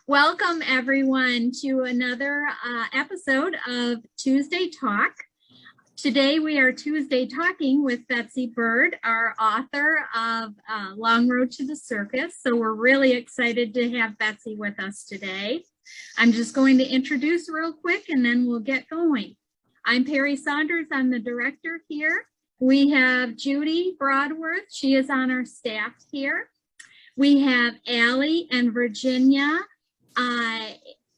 Welcome everyone to another episode of Tuesday Talk. Today we are Tuesday talking with Betsy Bird, our author of Long Road to the Circus. So we're really excited to have Betsy with us today. I'm just going to introduce real quick and then we'll get going. I'm Perry Saunders, I'm the director here. We have Judy Broadworth, she is on our staff here. We have Allie and Virginia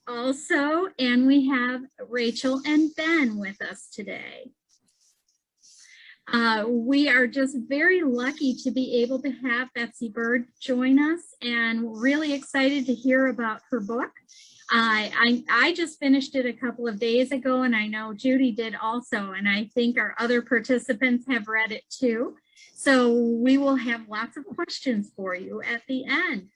also, and we have Rachel and Ben with us today. We are just very lucky to be able to have Betsy Bird join us and really excited to hear about her book. I just finished it a couple of days ago, and I know Judy did also, and I think our other participants have read it too. So we will have lots of questions for you at the end.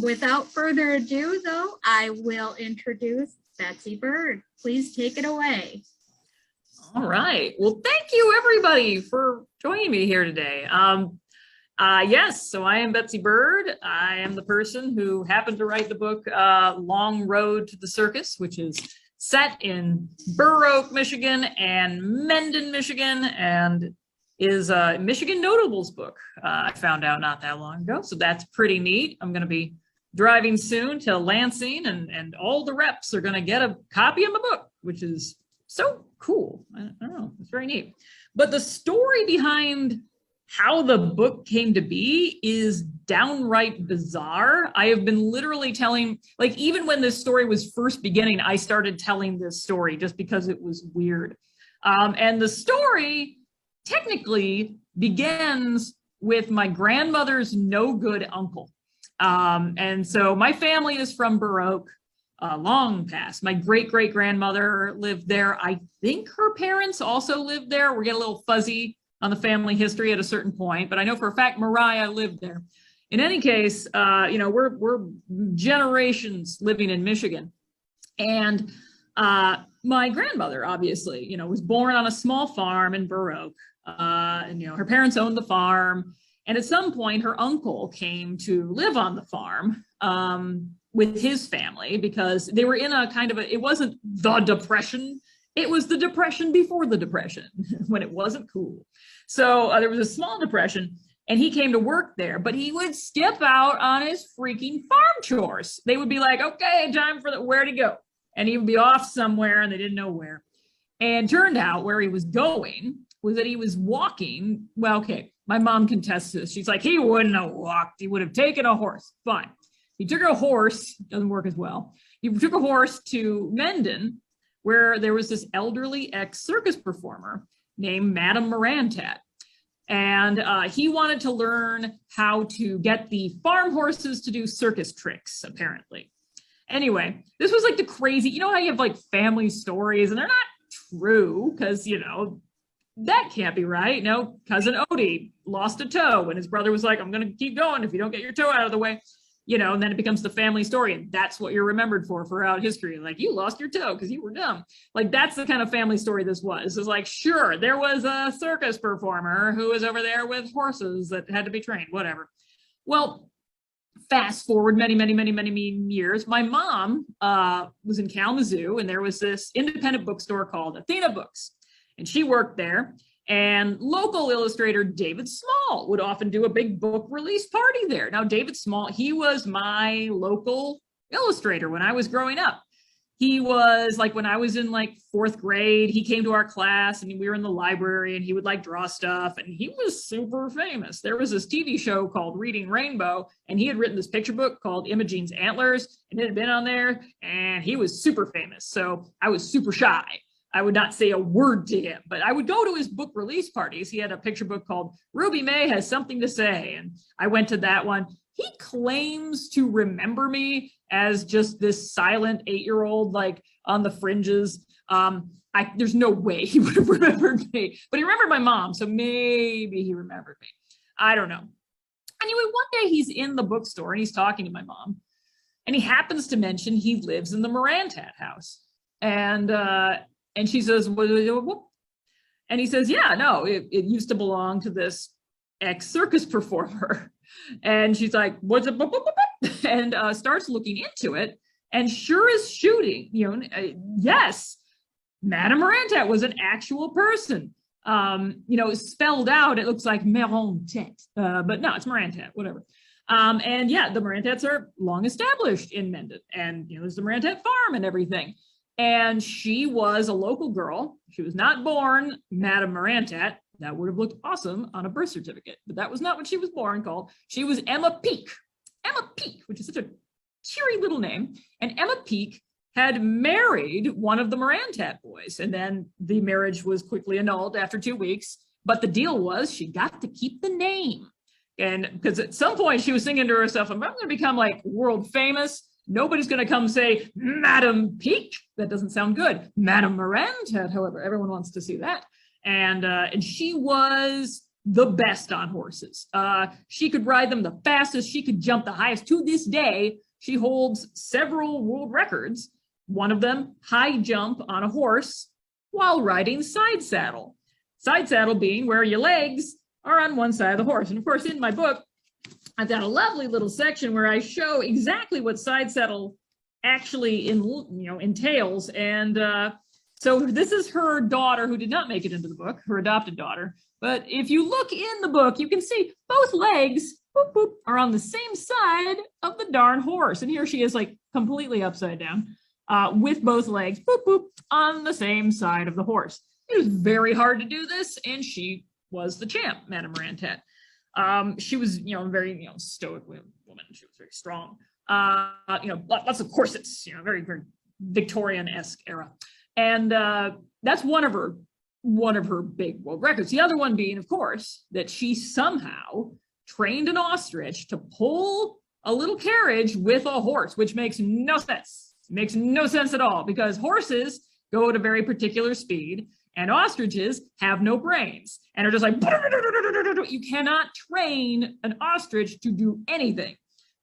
Without further ado, though, I will introduce Betsy Bird. Please take it away. All right. Well, thank you, everybody, for joining me here today. Yes, so I am Betsy Bird. I am the person who happened to write the book Long Road to the Circus, which is set in Burr Oak, Michigan and Mendon, Michigan, and is a Michigan Notables book. I found out not that long ago, so that's pretty neat. I'm going to be driving soon to Lansing, and all the reps are going to get a copy of my book, which is so cool. I don't know, it's very neat. But the story behind how the book came to be is downright bizarre. I have been literally telling, like, even when this story was first beginning, I started telling this story just because it was weird. And the story technically begins with my grandmother's no good uncle. And so my family is from Burr Oak, long past. My great-great-grandmother lived there. I think her parents also lived there. We're getting a little fuzzy on the family history at a certain point, but I know for a fact Mariah lived there. In any case, you know, we're generations living in Michigan. And my grandmother, obviously, you know, was born on a small farm in Burr Oak. And, you know, her parents owned the farm. And at some point, her uncle came to live on the farm with his family because they were in a kind of it wasn't the Depression. It was the Depression before the Depression when it wasn't cool. So there was a small depression and he came to work there, but he would skip out on his freaking farm chores. They would be like, okay, time for where to go. And he would be off somewhere and they didn't know where. And turned out where he was going was that he was walking. Well, okay, my mom contests this. She's like, he wouldn't have walked. He would have taken a horse. Fine. He took a horse, doesn't work as well. He took a horse to Mendon, where there was this elderly ex-circus performer named Madame Morantat. And he wanted to learn how to get the farm horses to do circus tricks, apparently. Anyway, this was like the crazy, you know how you have like family stories and they're not true because, you know, that can't be right. No, cousin Odie lost a toe and his brother was like, I'm going to keep going if you don't get your toe out of the way. You know, and then it becomes the family story. And that's what you're remembered for throughout history. Like, you lost your toe because you were dumb. Like, that's the kind of family story this was. It's like, sure, there was a circus performer who was over there with horses that had to be trained, whatever. Well, fast forward many years, my mom was in Kalamazoo, and there was this independent bookstore called Athena Books. And she worked there. And local illustrator David Small would often do a big book release party there. Now, David Small, he was my local illustrator when I was growing up. He was like, when I was in like 4th grade, he came to our class and we were in the library and he would like draw stuff and he was super famous. There was this TV show called Reading Rainbow and he had written this picture book called Imogene's Antlers and it had been on there and he was super famous. So I was super shy. I would not say a word to him, but I would go to his book release parties. He had a picture book called Ruby May Has Something to Say. And I went to that one. He claims to remember me as just this silent 8-year-old, like on the fringes. There's no way he would have remembered me, but he remembered my mom. So maybe he remembered me. I don't know. Anyway, one day he's in the bookstore and he's talking to my mom and he happens to mention he lives in the Morantat house. And she says, what? And he says, yeah, no, it used to belong to this ex-circus performer. And she's like, what's it? and starts looking into it. And sure as shooting, yes, Madame Morantet was an actual person. Spelled out, it looks like Morantet, but no, it's Morantet, whatever. And yeah, the Morantets are long established in Mendon, and there's the Morantet farm and everything. And she was a local girl. She was not born Madame Morantet. That would have looked awesome on a birth certificate, but that was not what she was born called. She was Emma Peake. Emma Peake, which is such a cheery little name. And Emma Peake had married one of the Morantet boys, and then the marriage was quickly annulled after 2 weeks. But the deal was she got to keep the name. And because at some point she was thinking to herself, I'm going to become like world famous. Nobody's going to come say, Madame Peake. That doesn't sound good. Madame Morantet, however, everyone wants to see that. And she was the best on horses. She could ride them the fastest. She could jump the highest. To this day, she holds several world records. One of them, high jump on a horse while riding side saddle. Side saddle being where your legs are on one side of the horse. And of course, in my book, I've got a lovely little section where I show exactly what side saddle actually entails. And so this is her daughter who did not make it into the book, her adopted daughter. But if you look in the book, you can see both legs boop, boop, are on the same side of the darn horse. And here she is like completely upside down with both legs boop, boop, on the same side of the horse. It was very hard to do this. And she was the champ, Madame Morantet. She was, a very, stoic woman. She was very strong. Lots of corsets, very, very Victorian-esque era. And that's one of her big world records. The other one being, of course, that she somehow trained an ostrich to pull a little carriage with a horse, which makes no sense. It makes no sense at all, because horses go at a very particular speed and ostriches have no brains and are just like, you cannot train an ostrich to do anything.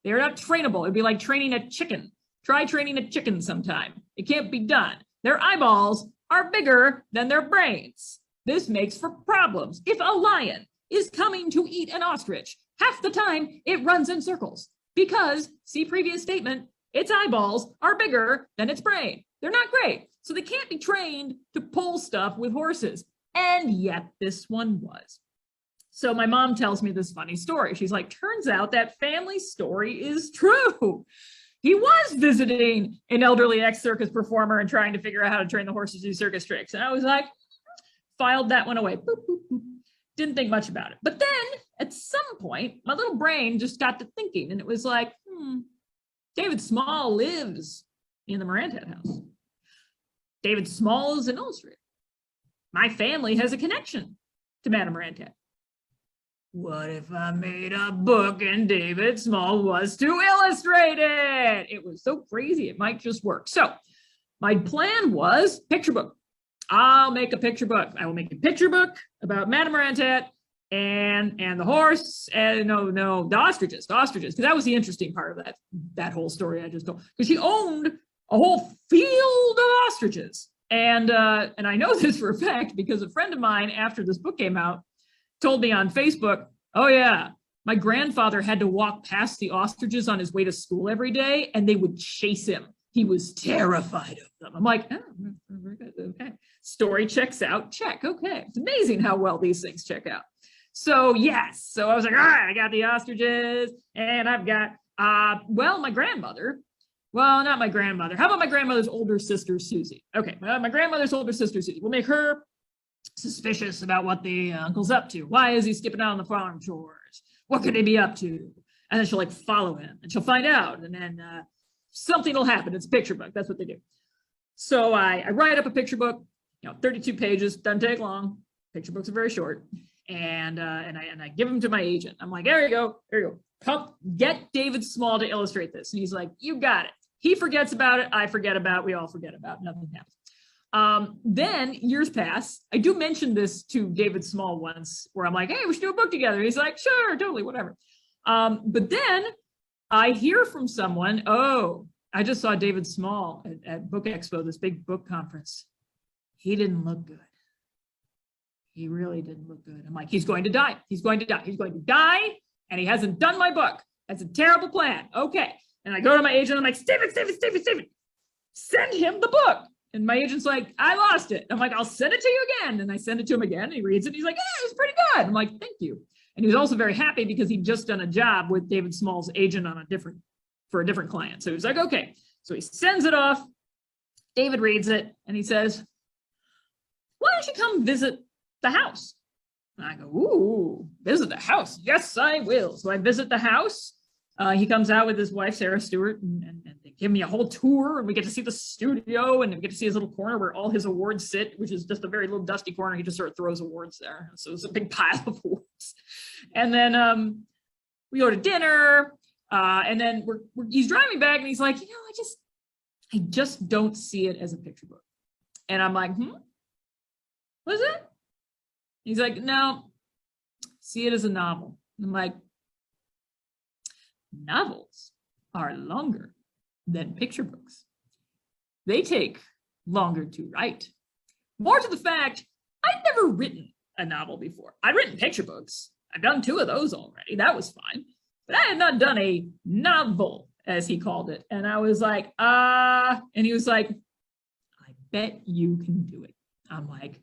They're not trainable. It'd be like training a chicken. Try training a chicken sometime. It can't be done. Their eyeballs are bigger than their brains. This makes for problems. If a lion is coming to eat an ostrich, half the time it runs in circles because, see previous statement, its eyeballs are bigger than its brain. They're not great. So they can't be trained to pull stuff with horses. And yet this one was. So my mom tells me this funny story. She's like, turns out that family story is true. He was visiting an elderly ex-circus performer and trying to figure out how to train the horses to do circus tricks. And I was like, filed that one away. Boop, boop, boop. Didn't think much about it. But then at some point, my little brain just got to thinking, and it was like, David Small lives in the Morantet house. David Small is an illustrator. My family has a connection to Madame Morantet. What if I made a book and David Small was to illustrate it? It was so crazy, it might just work. So my plan was picture book. I'll make a picture book. I will make a picture book about Madame Morantet and the horse, and the ostriches, because that was the interesting part of that whole story I just told. Because she owned a whole field of ostriches. And I know this for a fact because a friend of mine, after this book came out, told me on Facebook, oh yeah, my grandfather had to walk past the ostriches on his way to school every day, and they would chase him. He was terrified of them. I'm like, oh, okay. Story checks out, check, okay. It's amazing how well these things check out. So yes, so I was like, all right, I got the ostriches, and I've got, my grandmother. Well, not my grandmother. How about my grandmother's older sister, Susie? Okay, my grandmother's older sister, Susie. We'll make her suspicious about what the uncle's up to. Why is he skipping out on the farm chores? What could he be up to? And then she'll like follow him, and she'll find out, and then something will happen. It's a picture book. That's what they do. So I write up a picture book, 32 pages, doesn't take long. Picture books are very short. And I give them to my agent. I'm like, there you go. Come get David Small to illustrate this. And he's like, you got it. He forgets about it. I forget about it. We all forget about it. Nothing happens. Then years pass. I do mention this to David Small once where I'm like, hey, we should do a book together. He's like, sure, totally, whatever. But then I hear from someone, I just saw David Small at Book Expo, this big book conference. He didn't look good. He really didn't look good. I'm like, he's going to die. He's going to die. He's going to die. And he hasn't done my book. That's a terrible plan. Okay. And I go to my agent. I'm like, Steven, send him the book. And my agent's like, I lost it. I'm like, I'll send it to you again. And I send it to him again. And he reads it. And he's like, it was pretty good. I'm like, thank you. And he was also very happy because he'd just done a job with David Small's agent on for a different client. So he was like, okay. So he sends it off. David reads it and he says, why don't you come visit the house? And I go, ooh, visit the house. Yes, I will. So I visit the house. He comes out with his wife, Sarah Stewart, and they give me a whole tour, and we get to see the studio, and we get to see his little corner where all his awards sit, which is just a very little dusty corner. He just sort of throws awards there. So it's a big pile of awards. And then we go to dinner, and then he's driving back, and he's like, I just don't see it as a picture book. And I'm like, what is it? He's like, no, see it as a novel. And I'm like, novels are longer than picture books. They take longer to write. More to the fact, I'd never written a novel before. I'd written picture books. I've done 2 of those already. That was fine. But I had not done a novel, as he called it. And I was like, and he was like, I bet you can do it. I'm like,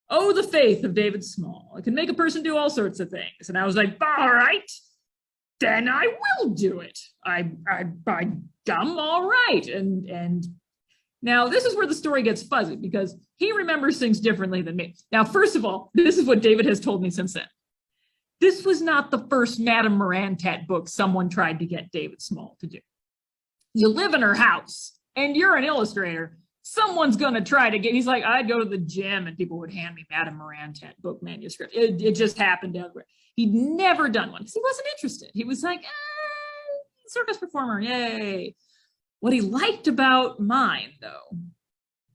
oh, the faith of David Small. It can make a person do all sorts of things. And I was like, all right, then I will do it. I dumb, all right. And now this is where the story gets fuzzy because he remembers things differently than me. Now, first of all, this is what David has told me since then. This was not the first Madame Morantat book someone tried to get David Small to do. You live in her house and you're an illustrator. Someone's going to try to get, he's like, I'd go to the gym and people would hand me Madame Morantat book manuscript. It just happened everywhere. He'd never done one because he wasn't interested. He was like, circus performer, yay. What he liked about mine, though,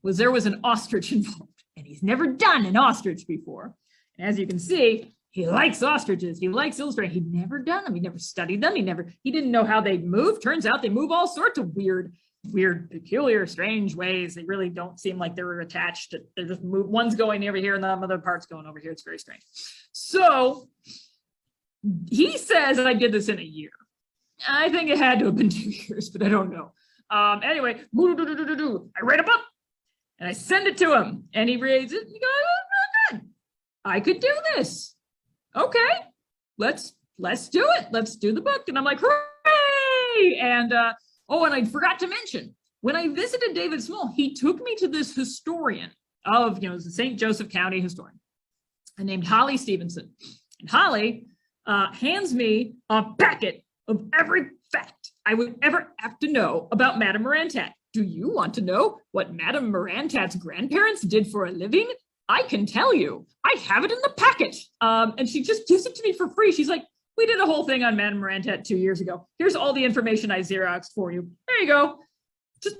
was there was an ostrich involved. And he's never done an ostrich before. And as you can see, he likes ostriches. He likes illustrating. He'd never done them. He never studied them. He didn't know how they move. Turns out they move all sorts of weird, peculiar, strange ways. They really don't seem like they're attached. They're just move. One's going over here and the other part's going over here. It's very strange. So he says I did this in a year. I think it had to have been 2 years, but I don't know. Anyway, I write a book and I send it to him and he reads it and he goes, oh, good. I could do this. Okay, let's do it. Let's do the book. And I'm like, hooray! And and I forgot to mention, when I visited David Small, he took me to this historian of, the St. Joseph County historian named Holly Stevenson. And Holly hands me a packet of every fact I would ever have to know about Madame Morantat. Do you want to know what Madame Morantat's grandparents did for a living? I can tell you. I have it in the packet. And she just gives it to me for free. She's like, we did a whole thing on Madame Morantat 2 years ago. Here's all the information I Xeroxed for you. There you go. Just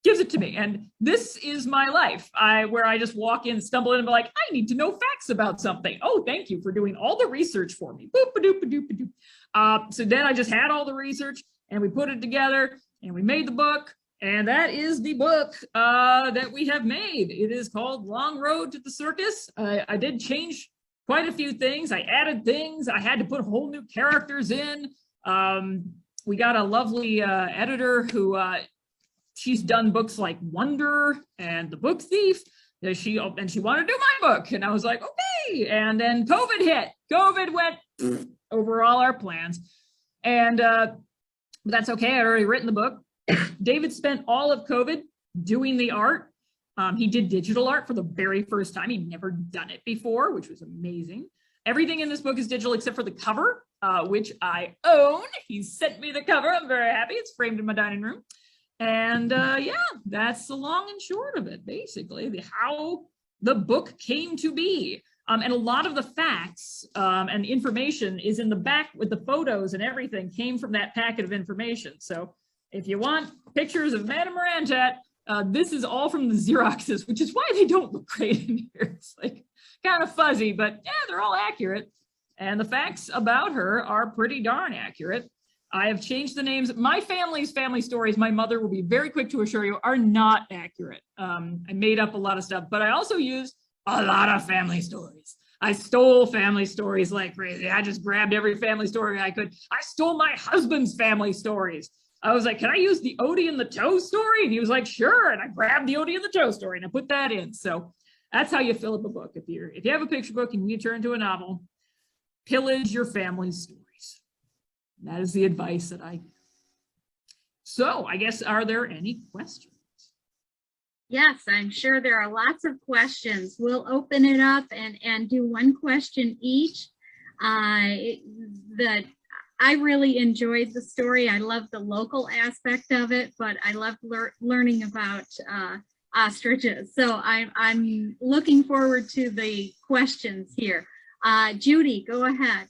gives it to me. And this is my life, where I just walk in, stumble in, and be like, I need to know facts about something. Oh, thank you for doing all the research for me. Boop-a-doop-a-doop-a-doop. So then I just had all the research, and we put it together, and we made the book. And that is the book that we have made. It is called Long Road to the Circus. I did change quite a few things. I added things. I had to put whole new characters in. We got a lovely editor who she's done books like Wonder and The Book Thief. She wanted to do my book. And I was like, okay. And then COVID hit. COVID went over all our plans. And but that's okay. I'd already written the book. David spent all of COVID doing the art. He did digital art for the very first time. He'd never done it before, which was amazing. Everything in this book is digital except for the cover, which I own. He sent me the cover. I'm very happy. It's framed in my dining room. And yeah, that's the long and short of it, basically, how the book came to be. And a lot of the facts and information is in the back with the photos and everything came from that packet of information. So if you want pictures of Madame Morantat, this is all from the Xeroxes, which is why they don't look great in here. It's like kind of fuzzy, but yeah, they're all accurate. And the facts about her are pretty darn accurate. I have changed the names. My family's family stories, my mother will be very quick to assure you, are not accurate. I made up a lot of stuff, but I also used a lot of family stories. I stole family stories like crazy. I just grabbed every family story I could. I stole my husband's family stories. I was like, can I use the Odie and the Toe story? And he was like, sure. And I grabbed the Odie and the Toe story and I put that in. So that's how you fill up a book. If you have a picture book and you turn into a novel, pillage your family's stories. That is the advice that I give. So I guess, are there any questions? Yes, I'm sure there are lots of questions. We'll open it up and do one question each. I really enjoyed the story. I love the local aspect of it, but I love learning about ostriches. So I'm looking forward to the questions here. Judy, go ahead.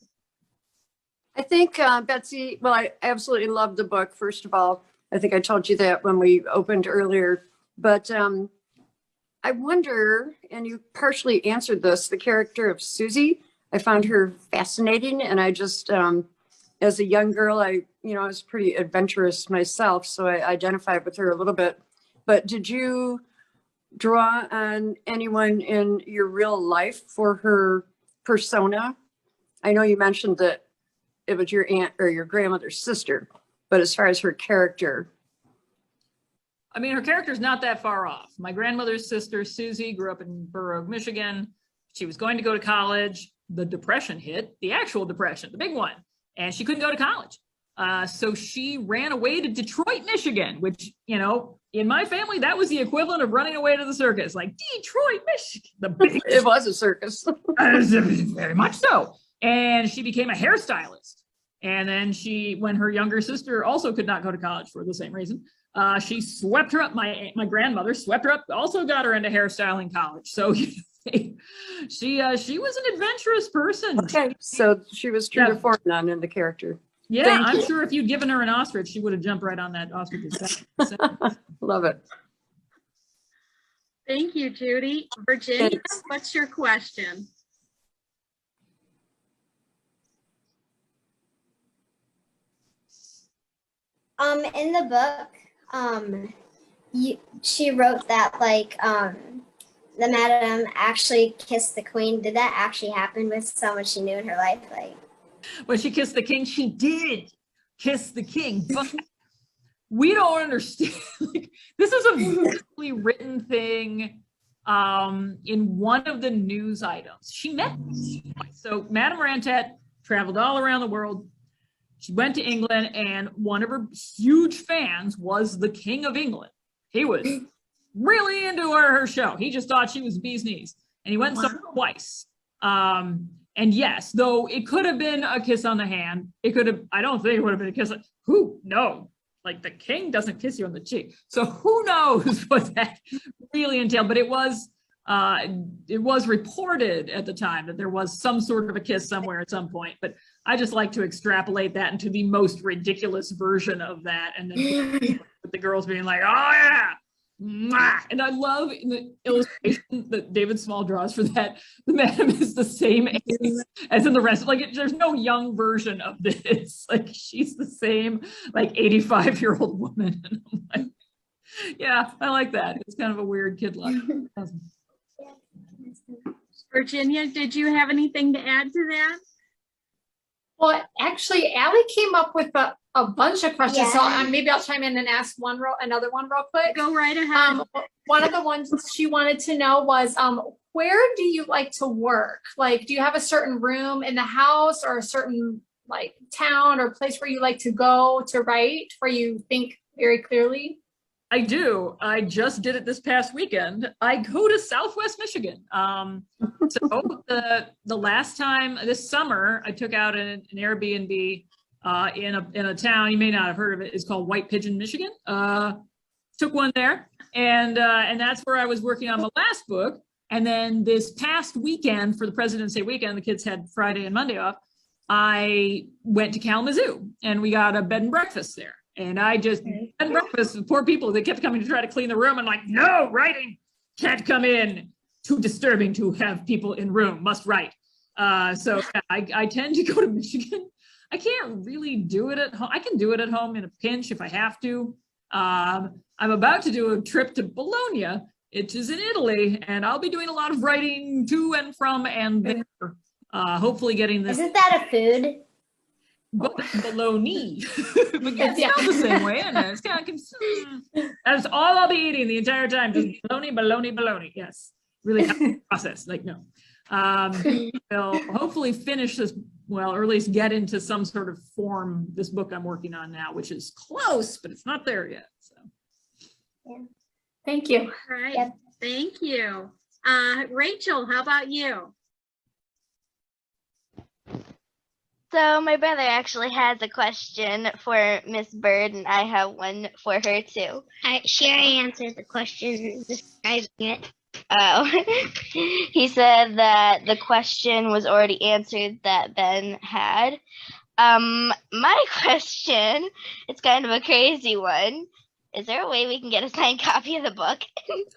I think, Betsy, well, I absolutely love the book. First of all, I think I told you that when we opened earlier, but I wonder, and you partially answered this, the character of Susie, I found her fascinating. And I just, as a young girl, I was pretty adventurous myself, so I identified with her a little bit. But did you draw on anyone in your real life for her persona? I know you mentioned that it was your aunt or your grandmother's sister, but as far as her character. I mean, her character's not that far off. My grandmother's sister, Susie, grew up in Burr Oak, Michigan. She was going to go to college. The Depression hit, the actual Depression, the big one, and she couldn't go to college. So she ran away to Detroit, Michigan, which, in my family, that was the equivalent of running away to the circus, like Detroit, Michigan. The big It was a circus. Very much so. And she became a hairstylist. And then when her younger sister also could not go to college for the same reason, she swept her up. My grandmother swept her up, also got her into hairstyling college. So she was an adventurous person. Okay, so she was true to form then in the character. Yeah, I'm sure if you'd given her an ostrich, she would have jumped right on that ostrich's back. Love it. Thank you, Judy. Virginia, what's your question? In the book, she wrote that the madam actually kissed the queen. Did that actually happen with someone she knew in her life? When she kissed the king, she did kiss the king, but we don't understand. This is a beautifully written thing in one of the news items. She met. So Madame Rantet traveled all around the world. She went to England, and one of her huge fans was the King of England. He was really into her show. He just thought she was bee's knees, and he went and saw her twice. And yes, though it could have been a kiss on the hand, I don't think it would have been a kiss. No, the king doesn't kiss you on the cheek. So who knows what that really entailed, but it was reported at the time that there was some sort of a kiss somewhere at some point, but I just like to extrapolate that into the most ridiculous version of that. And then the girls being like, oh yeah. And I love in the illustration that David Small draws for that, the madam is the same age as in the rest. There's no young version of this. She's the same 85-year-old woman. And I'm like, yeah, I like that. It's kind of a weird kid luck. Virginia, did you have anything to add to that? Well, actually, Allie came up with a bunch of questions, Yeah. so maybe I'll chime in and ask another one real quick. Go right ahead. One of the ones she wanted to know was, where do you like to work? Do you have a certain room in the house or a certain town or place where you like to go to write, where you think very clearly? I do. I just did it this past weekend. I go to Southwest Michigan. So the last time this summer, I took out an Airbnb in a town you may not have heard of it. It's called White Pigeon, Michigan. Took one there, and that's where I was working on my last book. And then this past weekend for the President's Day weekend, the kids had Friday and Monday off. I went to Kalamazoo, and we got a bed and breakfast there. And I just had breakfast with poor people. They kept coming to try to clean the room. I'm like, no, writing can't come in. Too disturbing to have people in room. Must write. So I tend to go to Michigan. I can't really do it at home. I can do it at home in a pinch if I have to. I'm about to do a trip to Bologna it is in Italy, and I'll be doing a lot of writing to and from and there. Hopefully getting this. Isn't that a food? Bologna. But yeah, it's spelled the same way, and it's kind of that's all I'll be eating the entire time. Just bologna. Yes, really process. Like no. We'll hopefully finish this, well, or at least get into some sort of form, this book I'm working on now, which is close, but it's not there yet. So Yeah. Thank you. Right. Yep. Thank you. Rachel, how about you? So my brother actually has a question for Miss Bird, and I have one for her too. She already answered the question, describing it. Oh, he said that the question was already answered that Ben had. My question, it's kind of a crazy one. Is there a way we can get a signed copy of the book?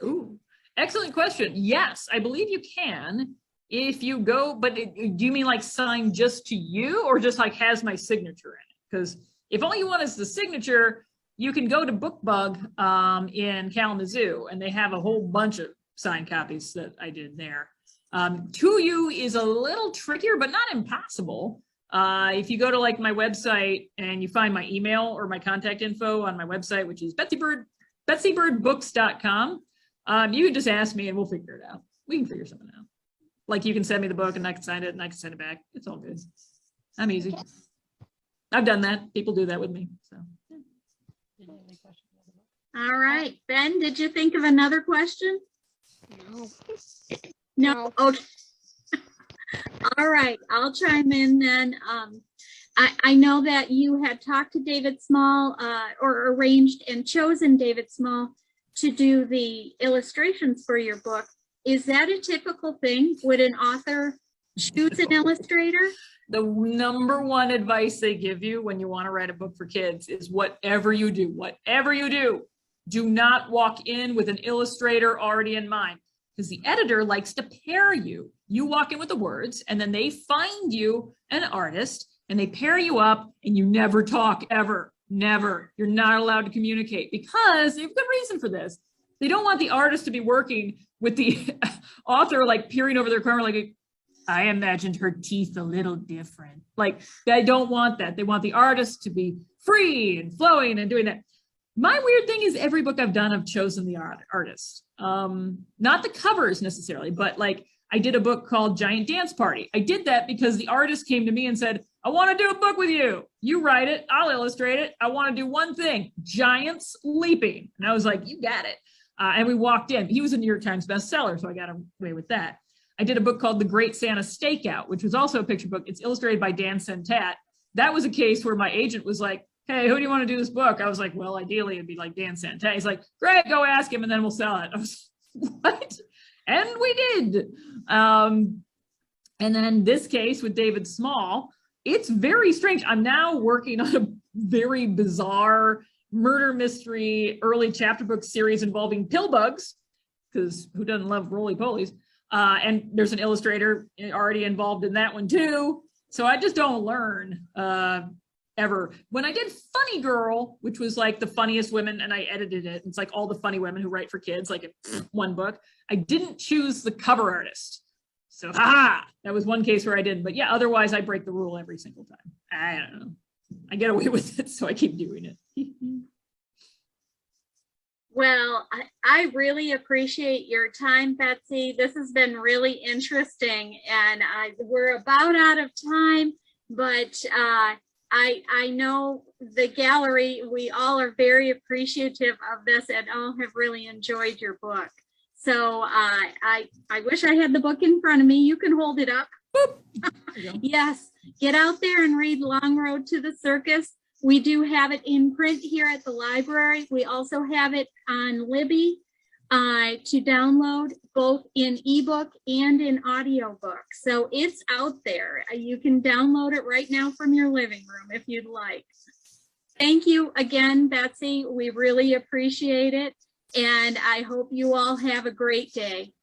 ooh, excellent question. Yes, I believe you can. If you go, but do you mean like signed just to you, or just like has my signature in it? Because if all you want is the signature, you can go to BookBug in Kalamazoo, and they have a whole bunch of signed copies that I did there. To you is a little trickier, but not impossible. If you go to like my website and you find my email or my contact info on my website, which is betsybirdbooks.com, you can just ask me and we'll figure it out. We can figure something out. Like you can send me the book and I can sign it and I can send it back. It's all good. I'm easy. I've done that. People do that with me. So. All right. Ben, did you think of another question? No. Okay. All right. I'll chime in then. I know that you had talked to David Small or arranged and chosen David Small to do the illustrations for your book. Is that a typical thing? Would an author choose an illustrator? The number one advice they give you when you want to write a book for kids is whatever you do, do not walk in with an illustrator already in mind, because the editor likes to pair you. You walk in with the words and then they find you an artist and they pair you up and you never talk ever, never. You're not allowed to communicate because they have good reason for this. They don't want the artist to be working with the author, like peering over their corner, like, I imagined her teeth a little different. Like, they don't want that. They want the artist to be free and flowing and doing that. My weird thing is every book I've done, I've chosen the artist. Not the covers necessarily, but like I did a book called Giant Dance Party. I did that because the artist came to me and said, I want to do a book with you. You write it, I'll illustrate it. I want to do one thing, giants leaping. And I was like, you got it. And we walked in. He was a New York Times bestseller, so I got away with that. I did a book called The Great Santa Stakeout, which was also a picture book. It's illustrated by Dan Sentat. That was a case where my agent was like, hey, who do you want to do this book? I was like, well, ideally it'd be like Dan Sentat. He's like, great, go ask him and then we'll sell it. I was what? And we did. And then this case with David Small, it's very strange. I'm now working on a very bizarre murder mystery early chapter book series involving pill bugs, because who doesn't love roly-polies? And there's an illustrator already involved in that one too. So I just don't learn ever. When I did Funny Girl, which was like the funniest women, and I edited it, it's like all the funny women who write for kids, like in one book, I didn't choose the cover artist. So that was one case where I didn't. But yeah, otherwise I break the rule every single time. I don't know. I get away with it, so I keep doing it. Well, I really appreciate your time, Betsy. This has been really interesting, and we're about out of time, but I know the gallery, we all are very appreciative of this and all have really enjoyed your book. So I wish I had the book in front of me. You can hold it up. Yes, get out there and read Long Road to the Circus. We do have it in print here at the library. We also have it on Libby to download, both in ebook and in audiobook. So it's out there. You can download it right now from your living room if you'd like. Thank you again, Betsy. We really appreciate it. And I hope you all have a great day.